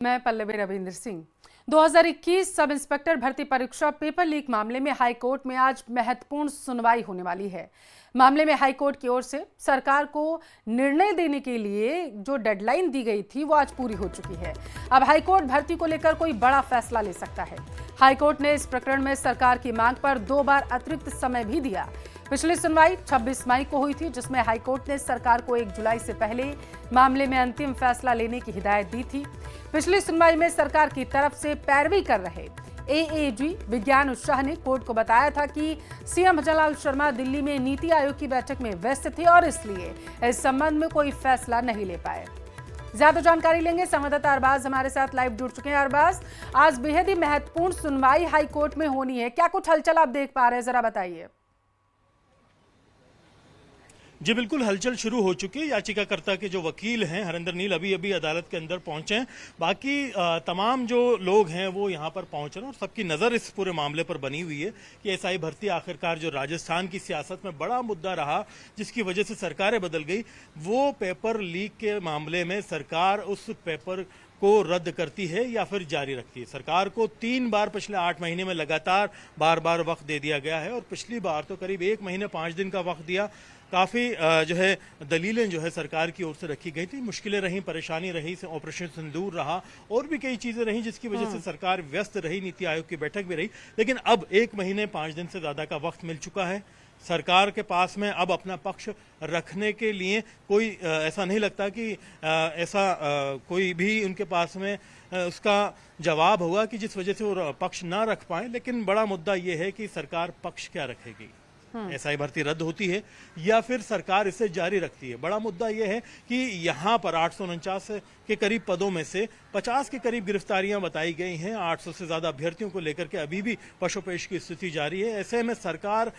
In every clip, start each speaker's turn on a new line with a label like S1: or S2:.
S1: मैं Pallavi Ravindra Singh. 2021 sub inspector भर्ती परीक्षा पेपर लीक मामले में हाईकोर्ट में आज महत्वपूर्ण सुनवाई होने वाली है। मामले में हाईकोर्ट की ओर से सरकार को निर्णय देने के लिए जो डेडलाइन दी गई थी वो आज पूरी हो चुकी है। अब हाईकोर्ट भर्ती को लेकर कोई बड़ा फैसला ले सकता है। हाईकोर्ट ने इस प्रकरण में सरकार की मांग पर 2 बार अतिरिक्त समय भी दिया। पिछली सुनवाई 26 मई को हुई थी, जिसमें हाईकोर्ट ने सरकार को 1 जुलाई से पहले मामले में अंतिम फैसला लेने की हिदायत दी थी। पिछली सुनवाई में सरकार की तरफ से पैरवी कर रहे एएजी विज्ञान शाह ने कोर्ट को बताया था कि सीएम भजनलाल शर्मा दिल्ली में नीति आयोग की बैठक में व्यस्त थे और इसलिए इस संबंध में कोई फैसला नहीं ले पाए। ज्यादा जानकारी लेंगे, संवाददाता अरबाज हमारे साथ लाइव जुड़ चुके हैं। अरबाज, आज बेहद ही महत्वपूर्ण सुनवाई हाईकोर्ट में होनी है, क्या कुछ हलचल आप देख पा रहे हैं, जरा बताइए।
S2: जी बिल्कुल, हलचल शुरू हो चुकी है। याचिकाकर्ता के जो वकील हैं हरेंद्र नील अभी अदालत के अंदर पहुंचे हैं। बाकी तमाम जो लोग हैं वो यहां पर पहुंच रहे हैं और सबकी नज़र इस पूरे मामले पर बनी हुई है कि एसआई भर्ती आखिरकार जो राजस्थान की सियासत में बड़ा मुद्दा रहा, जिसकी वजह से सरकारें बदल गई, वो पेपर लीक के मामले में सरकार उस पेपर को रद्द करती है या फिर जारी रखती है। सरकार को 3 बार पिछले 8 महीने में लगातार बार वक्त दे दिया गया है और पिछली बार तो करीब 1 महीने 5 दिन का वक्त दिया। काफ़ी जो है दलीलें जो है सरकार की ओर से रखी गई थी, मुश्किलें रहीं, परेशानी रही, ऑपरेशन सिंदूर रहा और भी कई चीज़ें रहीं जिसकी वजह से सरकार व्यस्त रही, नीति आयोग की बैठक भी रही। लेकिन अब 1 महीने 5 दिन से ज़्यादा का वक्त मिल चुका है सरकार के पास में। अब अपना पक्ष रखने के लिए कोई ऐसा नहीं लगता कि कोई भी उनके पास में उसका जवाब होगा कि जिस वजह से वो पक्ष ना रख पाए। लेकिन बड़ा मुद्दा ये है कि सरकार पक्ष क्या रखेगी, एसआई भर्ती रद्द होती है या फिर सरकार इसे जारी रखती है। बड़ा मुद्दा यह है कि यहाँ पर 849 के करीब पदों में से 50 के करीब गिरफ्तारियां बताई गई हैं। 800 से ज्यादा अभ्यर्थियों को लेकर के अभी भी पशोपेश की स्थिति जारी है। ऐसे में सरकार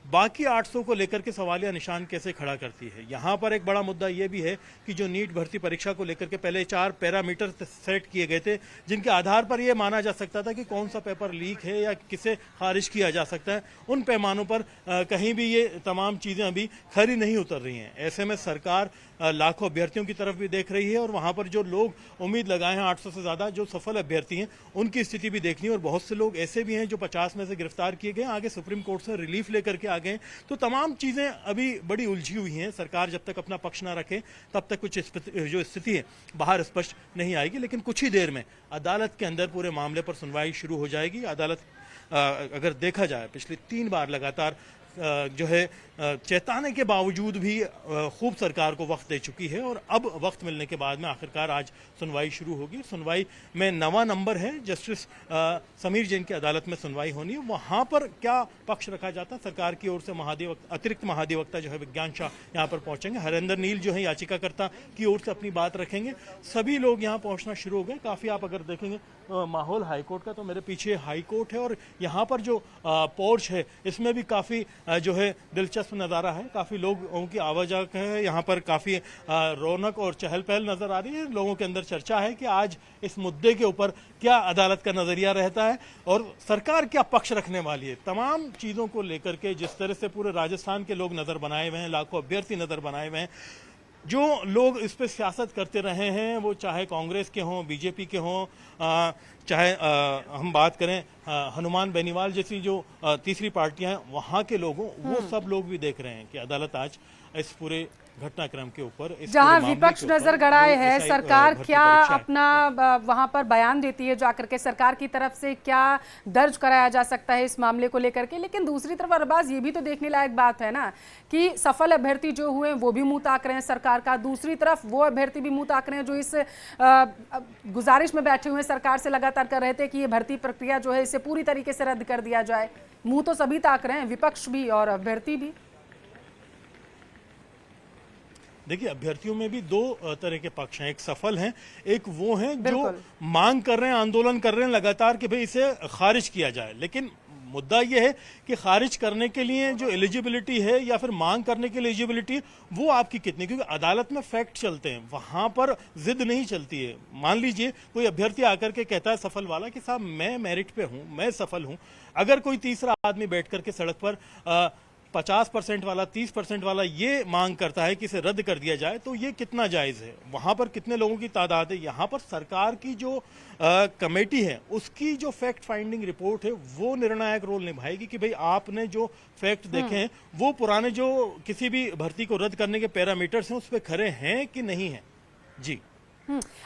S2: बाकी 800 को लेकर के सवालिया निशान कैसे खड़ा करती है। यहाँ पर एक बड़ा मुद्दा यह भी है कि जो नीट भर्ती परीक्षा को लेकर के पहले 4 पैरामीटर सेट किए गए थे, जिनके आधार पर यह माना जा सकता था कि कौन सा पेपर लीक है या किसे खारिज किया जा सकता है, उन पैमानों पर कहीं भी ये तमाम चीज़ें अभी खरी नहीं उतर रही हैं। ऐसे में सरकार लाखों अभ्यर्थियों की तरफ भी देख रही है और वहाँ पर जो लोग उम्मीद लगाए हैं 800 से ज़्यादा जो सफल अभ्यर्थी हैं उनकी स्थिति भी देखनी है। और बहुत से लोग ऐसे भी हैं जो 50 में से गिरफ्तार किए गए, आगे सुप्रीम कोर्ट से रिलीफ लेकर के आ गए। तो तमाम चीज़ें अभी बड़ी उलझी हुई हैं। सरकार जब तक अपना पक्ष ना रखे तब तक कुछ जो स्थिति है बाहर स्पष्ट नहीं आएगी। लेकिन कुछ ही देर में अदालत के अंदर पूरे मामले पर सुनवाई शुरू हो जाएगी। अदालत अगर देखा जाए पिछले 3 बार लगातार जो है चेताने के बावजूद भी खूब सरकार को वक्त दे चुकी है और अब वक्त मिलने के बाद में आखिरकार आज सुनवाई शुरू होगी। सुनवाई में 9वां नंबर है, जस्टिस समीर जैन की अदालत में सुनवाई होनी है। वहां पर क्या पक्ष रखा जाता है, सरकार की ओर से अतिरिक्त महाधिवक्ता जो है विज्ञान शाह यहाँ पर पहुंचेंगे। हरेंद्र नील जो है याचिकाकर्ता की ओर से अपनी बात रखेंगे। सभी लोग यहाँ पहुंचना शुरू हो गए। काफी आप अगर देखेंगे माहौल हाईकोर्ट का, तो मेरे पीछे हाईकोर्ट है और यहाँ पर जो पोर्च है इसमें भी काफी जो है दिलचस्प नज़ारा है। काफ़ी लोगों की आवाजाही है यहाँ पर, काफ़ी रौनक और चहल पहल नज़र आ रही है। लोगों के अंदर चर्चा है कि आज इस मुद्दे के ऊपर क्या अदालत का नज़रिया रहता है और सरकार क्या पक्ष रखने वाली है। तमाम चीज़ों को लेकर के जिस तरह से पूरे राजस्थान के लोग नज़र बनाए हुए हैं, लाखों अभ्यर्थी नज़र बनाए हुए हैं, जो लोग इस पर सियासत करते रहे हैं, वो चाहे कांग्रेस के हों, बीजेपी के हों, चाहे हम बात करें हनुमान बेनीवाल जैसी जो तीसरी पार्टियां हैं, वहाँ के लोगों, वो सब लोग भी देख रहे हैं कि अदालत आज इस पूरे घटनाक्रम के ऊपर, जहां
S1: विपक्ष नजर गड़ाए है, सरकार क्या अपना वहां पर बयान देती है जाकर के, सरकार की तरफ से क्या दर्ज कराया जा सकता है इस मामले को लेकर के। लेकिन दूसरी तरफ अरबाज, ये भी तो देखने लायक बात है ना कि सफल अभ्यर्थी जो हुए वो भी मुंह ताक रहे हैं सरकार का, दूसरी तरफ वो अभ्यर्थी भी मुंह ताक रहे हैं जो इस गुजारिश में बैठे हुए हैं, सरकार से लगातार कर रहे थे कि ये भर्ती प्रक्रिया जो है इसे पूरी तरीके से रद्द कर दिया जाए। मुंह तो सभी ताक रहे हैं, विपक्ष भी और अभ्यर्थी भी।
S2: देखिए, अभ्यर्थियों में भी 2 तरह के पक्ष हैं। एक सफल हैं, एक वो हैं जो मांग कर रहे हैं, आंदोलन कर रहे हैं लगातार कि भाई इसे खारिज किया जाए। लेकिन मुद्दा यह है कि खारिज करने के लिए जो एलिजिबिलिटी है या फिर मांग करने के लिए एलिजिबिलिटी, वो आपकी कितनी, क्योंकि अदालत में फैक्ट चलते हैं, वहां पर जिद नहीं चलती है। मान लीजिए कोई अभ्यर्थी आकर के कहता है सफल वाला कि साहब मैं मेरिट पे हूं, मैं सफल हूं। अगर कोई तीसरा आदमी बैठ करके सड़क पर 50% वाला 30% वाला ये मांग करता है कि इसे रद्द कर दिया जाए, तो ये कितना जायज है? वहां पर कितने लोगों की तादाद है? यहाँ पर सरकार की जो कमेटी है उसकी जो फैक्ट फाइंडिंग रिपोर्ट है वो निर्णायक रोल निभाएगी कि भाई आपने जो फैक्ट देखे हैं वो पुराने जो किसी भी भर्ती को रद्द करने के पैरामीटर्स हैं उस पर खरे हैं कि नहीं है। जी,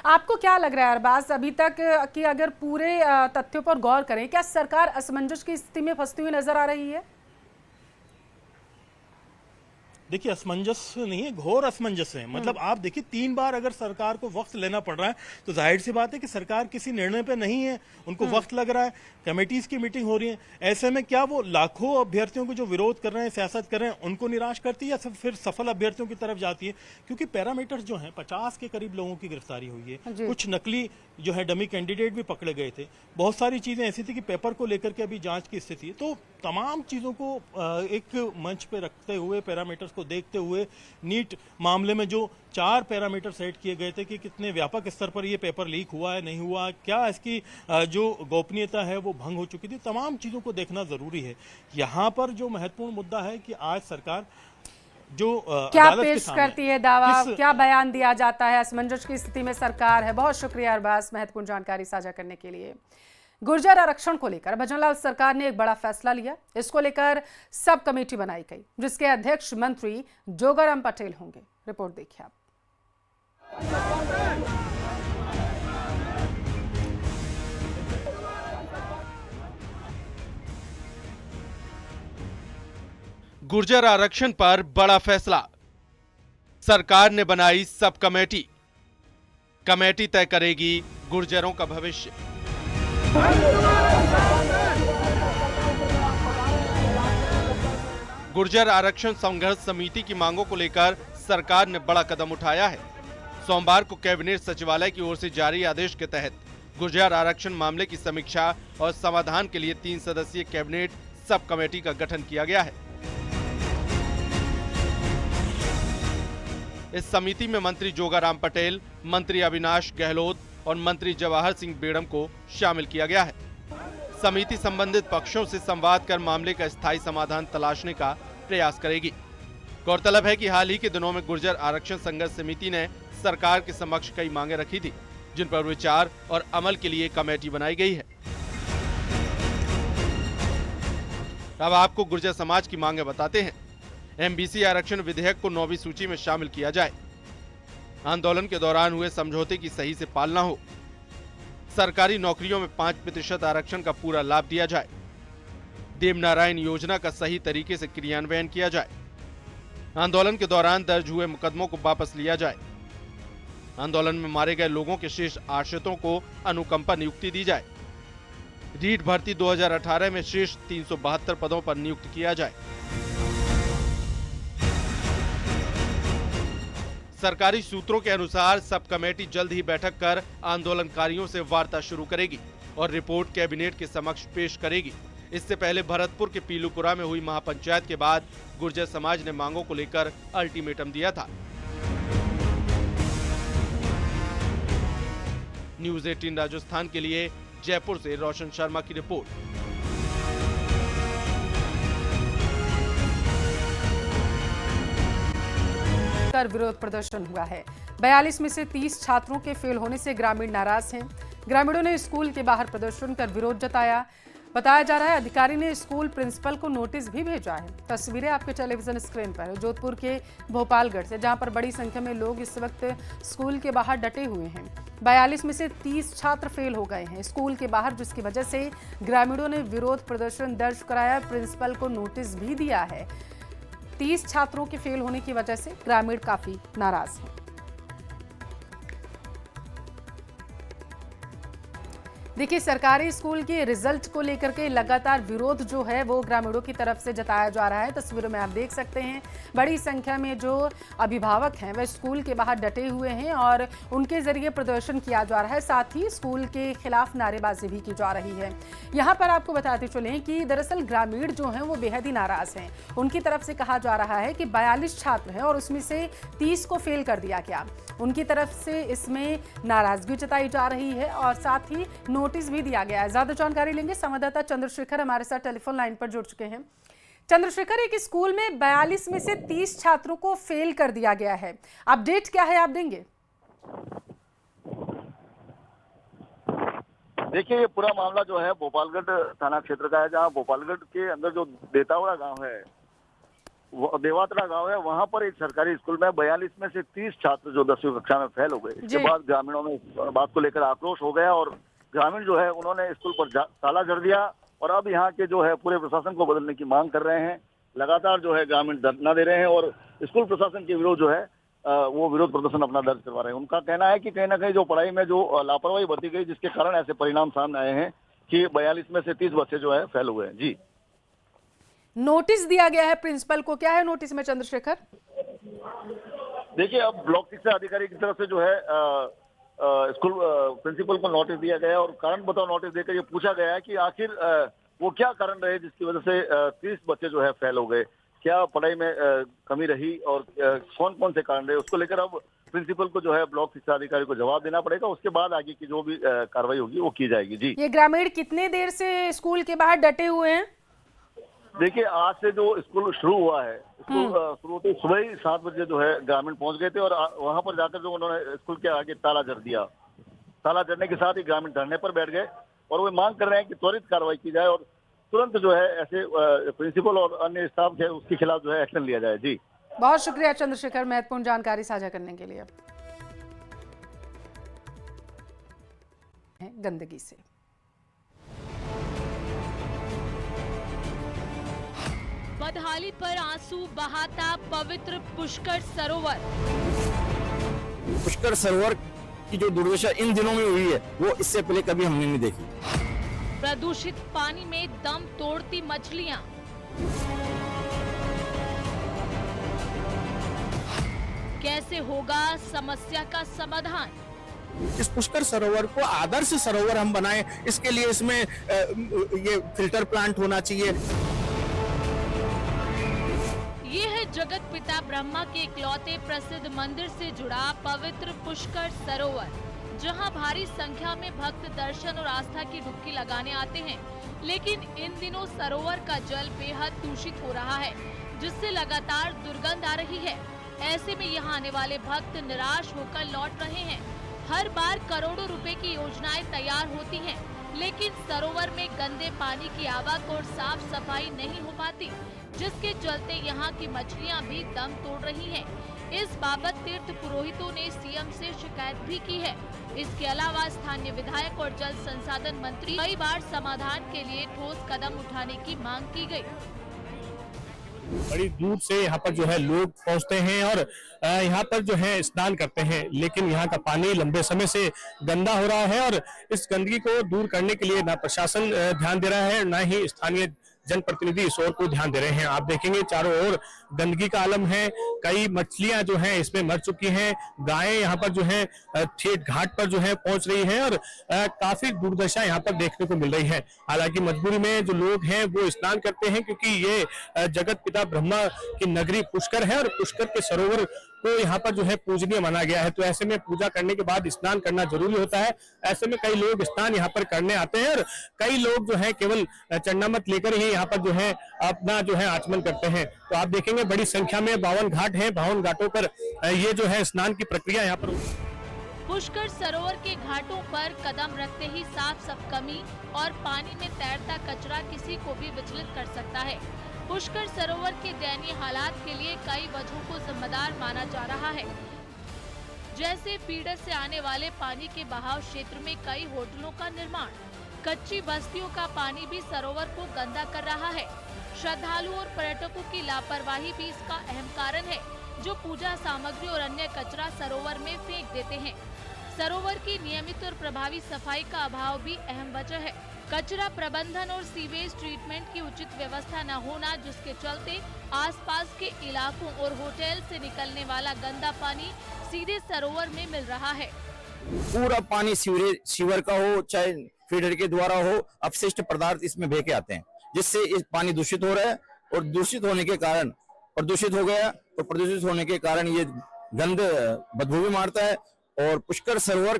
S1: आपको क्या लग रहा है अरबाज, अभी तक कि अगर पूरे तथ्यों पर गौर करें, क्या सरकार असमंजस की स्थिति में फंसती हुई नजर आ रही है?
S2: देखिए, असमंजस नहीं है, घोर असमंजस है। मतलब आप देखिए 3 बार अगर सरकार को वक्त लेना पड़ रहा है तो जाहिर सी बात है कि सरकार किसी निर्णय पे नहीं है, उनको वक्त लग रहा है, कमेटीज की मीटिंग हो रही है। ऐसे में क्या वो लाखों अभ्यर्थियों को जो विरोध कर रहे हैं, सियासत कर रहे हैं, उनको निराश करती है या फिर सफल अभ्यर्थियों की तरफ जाती है? क्योंकि पैरामीटर्स जो हैं 50 के करीब लोगों की गिरफ्तारी हुई है, कुछ नकली जो है डमी कैंडिडेट भी पकड़े गए थे, बहुत सारी चीजें ऐसी थी कि पेपर को लेकर के अभी जांच की स्थिति है। तो तमाम चीजों को एक मंच पे रखते हुए, पैरामीटर्स को देखते हुए, नीट मामले में जो 4 पैरामीटर सेट किए गए थे कि कितने व्यापक स्तर पर ये पेपर लीक हुआ है, नहीं हुआ, क्या इसकी जो गोपनीयता है वो भंग हो चुकी थी, तमाम चीजों को देखना जरूरी है। यहाँ पर जो महत्वपूर्ण मुद्दा है कि आज सरकार जो
S1: क्या पेश करती है दावा, क्या बयान दिया जाता है, असमंजस की स्थिति में सरकार है। बहुत शुक्रिया अरबाज महत्वपूर्ण जानकारी साझा करने के लिए। गुर्जर आरक्षण को लेकर भजनलाल सरकार ने एक बड़ा फैसला लिया। इसको लेकर सब कमेटी बनाई गई जिसके अध्यक्ष मंत्री जोगाराम पटेल होंगे। रिपोर्ट देखिए आप।
S3: गुर्जर आरक्षण पर बड़ा फैसला, सरकार ने बनाई सब कमेटी। कमेटी तय करेगी गुर्जरों का भविष्य। गुर्जर आरक्षण संघर्ष समिति की मांगों को लेकर सरकार ने बड़ा कदम उठाया है। सोमवार को कैबिनेट सचिवालय की ओर से जारी आदेश के तहत गुर्जर आरक्षण मामले की समीक्षा और समाधान के लिए 3 सदस्यीय कैबिनेट सब कमेटी का गठन किया गया है। इस समिति में मंत्री जोगाराम पटेल, मंत्री अविनाश गहलोत और मंत्री जवाहर सिंह बेड़म को शामिल किया गया है। समिति संबंधित पक्षों से संवाद कर मामले का स्थायी समाधान तलाशने का प्रयास करेगी। गौरतलब है कि हाल ही के दिनों में गुर्जर आरक्षण संघर्ष समिति ने सरकार के समक्ष कई मांगे रखी थी, जिन पर विचार और अमल के लिए कमेटी बनाई गई है। अब आपको गुर्जर समाज की मांगे बताते हैं। एमबीसी आरक्षण विधेयक को 9वीं सूची में शामिल किया जाए। आंदोलन के दौरान हुए समझौते की सही से पालना हो। सरकारी नौकरियों में 5% आरक्षण का पूरा लाभ दिया जाए। देवनारायण योजना का सही तरीके से क्रियान्वयन किया जाए। आंदोलन के दौरान दर्ज हुए मुकदमों को वापस लिया जाए। आंदोलन में मारे गए लोगों के शेष आश्रितों को अनुकंपा नियुक्ति दी जाए। रीट भर्ती 2018 में शेष 372 पदों पर नियुक्त किया जाए। सरकारी सूत्रों के अनुसार सब कमेटी जल्द ही बैठक कर आंदोलनकारियों से वार्ता शुरू करेगी और रिपोर्ट कैबिनेट के समक्ष पेश करेगी। इससे पहले भरतपुर के पीलूपुरा में हुई महापंचायत के बाद गुर्जर समाज ने मांगों को लेकर अल्टीमेटम दिया था। न्यूज़ 18 राजस्थान के लिए जयपुर से रोशन शर्मा की रिपोर्ट।
S1: विरोध प्रदर्शन हुआ है। 42 में से 30 छात्रों के फेल होने से ग्रामीण नाराज हैं। ग्रामीणों ने स्कूल के बाहर प्रदर्शन कर विरोध जताया। बताया जा रहा है अधिकारी ने स्कूल प्रिंसिपल को नोटिस भी भेजा है। तस्वीरें आपके टेलीविजन स्क्रीन पर है जोधपुर के भोपालगढ़ से, जहां पर बड़ी संख्या में लोग इस वक्त स्कूल के बाहर डटे हुए हैं। 42 में से 30 छात्र फेल हो गए हैं स्कूल के बाहर, जिसकी वजह से ग्रामीणों ने विरोध प्रदर्शन दर्ज कराया, प्रिंसिपल को नोटिस भी दिया है। 30 छात्रों के फेल होने की वजह से ग्रामीण काफी नाराज हैं। देखिए, सरकारी स्कूल के रिजल्ट को लेकर के लगातार विरोध जो है वो ग्रामीणों की तरफ से जताया जा रहा है। तस्वीरों में आप देख सकते हैं बड़ी संख्या में जो अभिभावक हैं वह स्कूल के बाहर डटे हुए हैं और उनके जरिए प्रदर्शन किया जा रहा है। साथ ही स्कूल के खिलाफ नारेबाजी भी की जा रही है। यहाँ पर आपको बताते चलें कि दरअसल ग्रामीण जो हैं वो बेहद ही नाराज हैं। उनकी तरफ से कहा जा रहा है कि 42 छात्र हैं और उसमें से 30 को फेल कर दिया गया। उनकी तरफ से इसमें नाराजगी जताई जा रही है और साथ ही नोटिस भी दिया गया है। ज्यादा जानकारी लेंगे, संवाददाता चंद्रशेखर हमारे साथ टेलीफोन लाइन पर जुड़ चुके हैं। चंद्रशेखर, एक स्कूल में 42 में से 30 छात्रों को फेल कर दिया गया है। अपडेट क्या है, आप देंगे?
S4: देखिए, ये पूरा मामला जो है भोपालगढ़ थाना क्षेत्र का है, जहां भोपालगढ़ के अंदर जो देतावड़ा गांव है, देवातड़ा गांव है, वहां पर एक सरकारी स्कूल में 42 में से 30 छात्र जो 10वीं कक्षा में फेल हो गए। इसके बाद ग्रामीणों में बात को लेकर आक्रोश हो गया और ग्रामीण जो है उन्होंने स्कूल पर ताला जड़ दिया और अब यहाँ के जो है पूरे प्रशासन को बदलने की मांग कर रहे हैं। लगातार जो है ग्रामीण धरना दे रहे हैं और स्कूल प्रशासन के विरोध जो है वो विरोध प्रदर्शन अपना दर्ज करवा रहे हैं। उनका कहना है कि कहीं ना कहीं जो पढ़ाई में जो लापरवाही बरती गई, जिसके कारण ऐसे परिणाम सामने आए हैं कि 42 में से 30 बच्चे जो है फेल हुए हैं। जी,
S1: नोटिस दिया गया है प्रिंसिपल को, क्या है नोटिस में चंद्रशेखर?
S4: देखिए, अब ब्लॉक शिक्षा अधिकारी की तरफ से जो है स्कूल प्रिंसिपल को नोटिस दिया गया और कारण बताओ नोटिस देकर ये पूछा गया है कि आखिर वो क्या कारण रहे जिसकी वजह से 30 बच्चे जो है फेल हो गए, क्या पढ़ाई में कमी रही और कौन कौन से कारण रहे, उसको लेकर अब प्रिंसिपल को जो है ब्लॉक शिक्षा अधिकारी को जवाब देना पड़ेगा। उसके बाद आगे की जो भी कार्रवाई होगी वो की जाएगी। जी,
S1: ये ग्रामीण कितने देर से स्कूल के बाहर डटे हुए हैं?
S4: देखिए, आज से जो स्कूल शुरू हुआ है, स्कूल शुरू होते सुबह ही 7 बजे जो है ग्रामीण पहुंच गए थे और वहां पर जाकर जो उन्होंने स्कूल के आगे ताला जड़ दिया। ताला जड़ने के साथ ही ग्रामीण धरने पर बैठ गए और वो मांग कर रहे हैं कि त्वरित कार्रवाई की जाए और तुरंत जो है ऐसे प्रिंसिपल और अन्य स्टाफ है उसके खिलाफ जो है एक्शन लिया जाए। जी,
S1: बहुत शुक्रिया चंद्रशेखर, महत्वपूर्ण जानकारी साझा करने के लिए। गंदगी से
S5: बदहाली पर आंसू बहाता पवित्र पुष्कर सरोवर।
S6: पुष्कर सरोवर की जो दुर्दशा इन दिनों में हुई है वो इससे पहले कभी हमने नहीं देखी।
S5: प्रदूषित पानी में दम तोड़ती मछलियां। कैसे होगा समस्या का समाधान?
S6: इस पुष्कर सरोवर को आदर्श सरोवर हम बनाएं, इसके लिए इसमें ये फिल्टर प्लांट होना चाहिए।
S5: ये है जगत पिता ब्रह्मा के इकलौते प्रसिद्ध मंदिर से जुड़ा पवित्र पुष्कर सरोवर, जहां भारी संख्या में भक्त दर्शन और आस्था की डुबकी लगाने आते हैं। लेकिन इन दिनों सरोवर का जल बेहद दूषित हो रहा है, जिससे लगातार दुर्गंध आ रही है। ऐसे में यहाँ आने वाले भक्त निराश होकर लौट रहे हैं। हर बार करोड़ों रुपए की योजनाएं तैयार होती हैं, लेकिन सरोवर में गंदे पानी की आवक और साफ सफाई नहीं हो पाती, जिसके चलते यहाँ की मछलियाँ भी दम तोड़ रही हैं। इस बाबत तीर्थ पुरोहितों ने सीएम से शिकायत भी की है। इसके अलावा स्थानीय विधायक और जल संसाधन मंत्री कई बार समाधान के लिए ठोस कदम उठाने की मांग की गई।
S7: बड़ी दूर से यहाँ पर जो है लोग पहुंचते हैं और यहाँ पर जो है स्नान करते हैं, लेकिन यहाँ का पानी लंबे समय से गंदा हो रहा है और इस गंदगी को दूर करने के लिए ना प्रशासन ध्यान दे रहा है, ना ही स्थानीय जनप्रतिनिधि इस ओर को ध्यान दे रहे हैं। आप देखेंगे चारों ओर गंदगी का आलम है, कई मछलियां जो हैं इसमें मर चुकी हैं, गायें यहाँ पर जो है ठेठ घाट पर जो है पहुंच रही हैं और काफी दुर्दशा यहाँ पर देखने को मिल रही है। हालांकि मजबूरी में जो लोग हैं वो स्नान करते हैं, क्योंकि ये जगत पिता ब्रह्मा की नगरी पुष्कर है और पुष्कर के सरोवर को यहाँ पर जो है पूजनीय माना गया है। तो ऐसे में पूजा करने के बाद स्नान करना जरूरी होता है। ऐसे में कई लोग स्नान यहाँ पर करने आते हैं और कई लोग जो है केवल चंडामत लेकर ही यहाँ पर जो है अपना जो है आचमन करते हैं। तो आप देखेंगे बड़ी संख्या में 52 घाट हैं, 52 घाटों पर ये जो है स्नान की प्रक्रिया यहाँ पर।
S5: पुष्कर सरोवर के घाटों पर कदम रखते ही साफ कमी और पानी में तैरता कचरा किसी को भी विचलित कर सकता है। पुष्कर सरोवर के दयनीय हालात के लिए कई वजहों को जिम्मेदार माना जा रहा है, जैसे फीडर से आने वाले पानी के बहाव क्षेत्र में कई होटलों का निर्माण, कच्ची बस्तियों का पानी भी सरोवर को गंदा कर रहा है। श्रद्धालुओं और पर्यटकों की लापरवाही भी इसका अहम कारण है, जो पूजा सामग्री और अन्य कचरा सरोवर में फेंक देते हैं। सरोवर की नियमित और प्रभावी सफाई का अभाव भी अहम वजह है। कचरा प्रबंधन और सीवेज ट्रीटमेंट की उचित व्यवस्था न होना, जिसके चलते आसपास के इलाकों और होटल से निकलने वाला गंदा पानी सीधे सरोवर में मिल रहा है।
S6: पूरा पानी सीवर का हो चाहे फीडर के द्वारा हो, अपशिष्ट पदार्थ इसमें बह के आते हैं, जिससे इस पानी दूषित हो रहा है और दूषित होने के कारण प्रदूषित हो गया और प्रदूषित होने के कारण ये गंद बदबू भी मारता है और पुष्कर सरोवर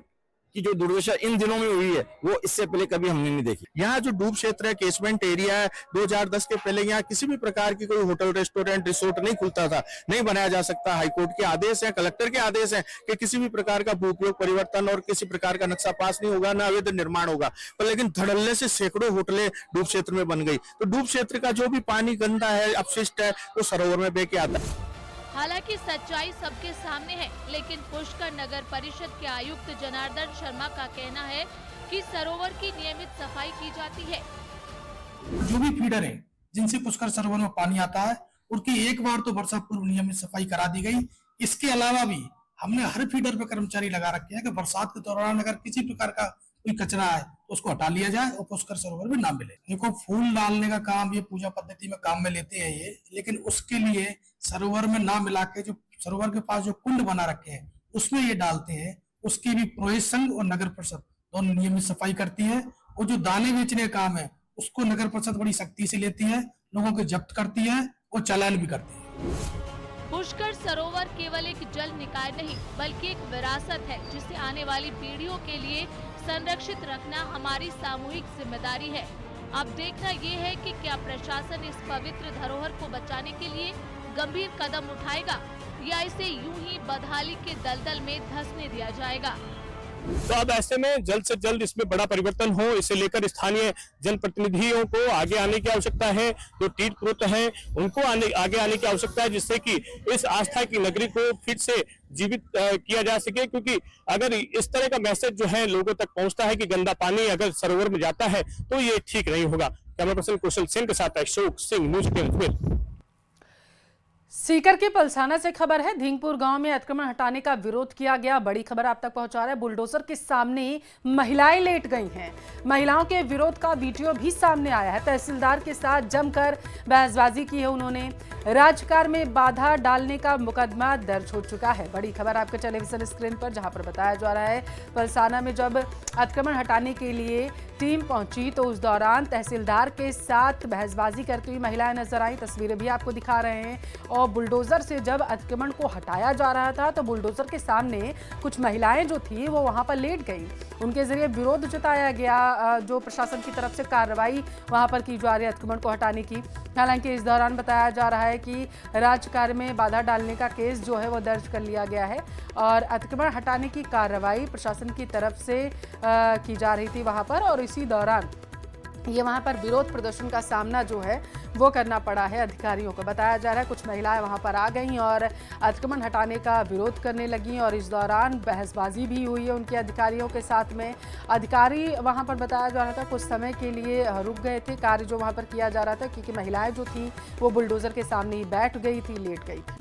S6: की जो दुर्दशा इन दिनों में हुई है वो इससे पहले कभी हमने नहीं देखी।
S7: यहाँ जो डूब क्षेत्र है, केसमेंट एरिया है, 2010 के पहले यहाँ किसी भी प्रकार की कोई होटल, रेस्टोरेंट, रिसोर्ट नहीं खुलता था, नहीं बनाया जा सकता। हाईकोर्ट के आदेश है, कलेक्टर के आदेश है कि किसी भी प्रकार का भूउपयोग परिवर्तन और किसी प्रकार का नक्शा पास नहीं होगा, न अवैध निर्माण होगा। पर लेकिन धड़ल्ले से सैकड़ों होटलें डूब क्षेत्र में बन गई, तो डूब क्षेत्र का जो भी पानी गंदा है, अपशिष्ट है, वो सरोवर में बह के आता है।
S5: हालांकि सच्चाई सबके सामने है, लेकिन पुष्कर नगर परिषद के आयुक्त जनार्दन शर्मा का कहना है कि सरोवर की नियमित सफाई की जाती है।
S8: जो भी फीडर है जिनसे पुष्कर सरोवर में पानी आता है, उनकी एक बार तो वर्षा पूर्व नियमित सफाई करा दी गई। इसके अलावा भी हमने हर फीडर पे कर्मचारी लगा रखे हैं कि बरसात के दौरान अगर किसी प्रकार का कोई कचरा है तो उसको हटा लिया जाए और पुष्कर सरोवर में ना मिले। देखो, फूल डालने का काम ये पूजा पद्धति में काम में लेते हैं ये, लेकिन उसके लिए सरोवर में ना मिला के जो सरोवर के पास जो कुंड बना रखे हैं उसमें ये डालते हैं। उसकी भी पुरोहित संघ और नगर परिषद दोनों नियमित सफाई करती है। और जो दाने बेचने का काम है उसको नगर परिषद बड़ी सख्ती से लेती है, लोगों को जब्त करती है और चालान भी करती है।
S5: पुष्कर सरोवर केवल एक जल निकाय नहीं बल्कि एक विरासत है, जिसे आने वाली पीढ़ियों के लिए संरक्षित रखना हमारी सामूहिक जिम्मेदारी है। अब देखना ये है कि क्या प्रशासन इस पवित्र धरोहर को बचाने के लिए गंभीर कदम उठाएगा या इसे यूं ही बदहाली के दलदल में धंसने दिया जाएगा।
S7: तो अब ऐसे में जल्द से जल्द इसमें बड़ा परिवर्तन हो, इसे लेकर स्थानीय जनप्रतिनिधियों को आगे आने की आवश्यकता है। जो टीट पुरुष हैं उनको आगे आने की आवश्यकता है, जिससे कि इस आस्था की नगरी को फिर से जीवित किया जा सके। क्योंकि अगर इस तरह का मैसेज जो है लोगों तक पहुंचता है कि गंदा पानी अगर सरोवर में जाता है तो ये ठीक नहीं होगा। कैमरा पर्सन कुशल सेन के साथ अशोक सिंह, न्यूज़ 18।
S1: सीकर के पलसाना से खबर है, धींगपुर गांव में अतिक्रमण हटाने का विरोध किया गया। बड़ी खबर आप तक पहुंचा रहा है, बुलडोजर के सामने महिलाएं लेट गई हैं। महिलाओं के विरोध का वीडियो भी सामने आया है। तहसीलदार के साथ जमकर बहसबाजी की है उन्होंने। राजकार्य में बाधा डालने का मुकदमा दर्ज हो चुका है। बड़ी खबर आपके टेलीविजन स्क्रीन पर, जहां पर बताया जा रहा है पलसाना में जब अतिक्रमण हटाने के लिए टीम पहुंची तो उस दौरान तहसीलदार के साथ बहसबाजी करती हुई महिलाएं नजर आई। तस्वीरें भी आपको दिखा रहे हैं। और बुलडोजर से जब अतिक्रमण को हटाया जा रहा था तो बुलडोजर के सामने कुछ महिलाएं जो थी वो वहां पर लेट गई। उनके जरिए विरोध जताया गया जो प्रशासन की तरफ से कार्रवाई वहां पर की जा रही है अतिक्रमण को हटाने की। हालांकि इस दौरान बताया जा रहा है कि राजकार्य में बाधा डालने का केस जो है वो दर्ज कर लिया गया है और अतिक्रमण हटाने की कार्रवाई प्रशासन की तरफ से की जा रही थी वहां पर। और इसी दौरान ये वहां पर विरोध प्रदर्शन का सामना जो है वो करना पड़ा है अधिकारियों को। बताया जा रहा है कुछ महिलाएं वहां पर आ गईं और अतिक्रमण हटाने का विरोध करने लगीं और इस दौरान बहसबाजी भी हुई है उनके अधिकारियों के साथ में। अधिकारी वहां पर बताया जा रहा था कुछ समय के लिए रुक गए थे कार्य जो वहां पर किया जा रहा था, क्योंकि महिलाएं जो थी वो बुलडोजर के सामने ही बैठ गई थी, लेट गई थी।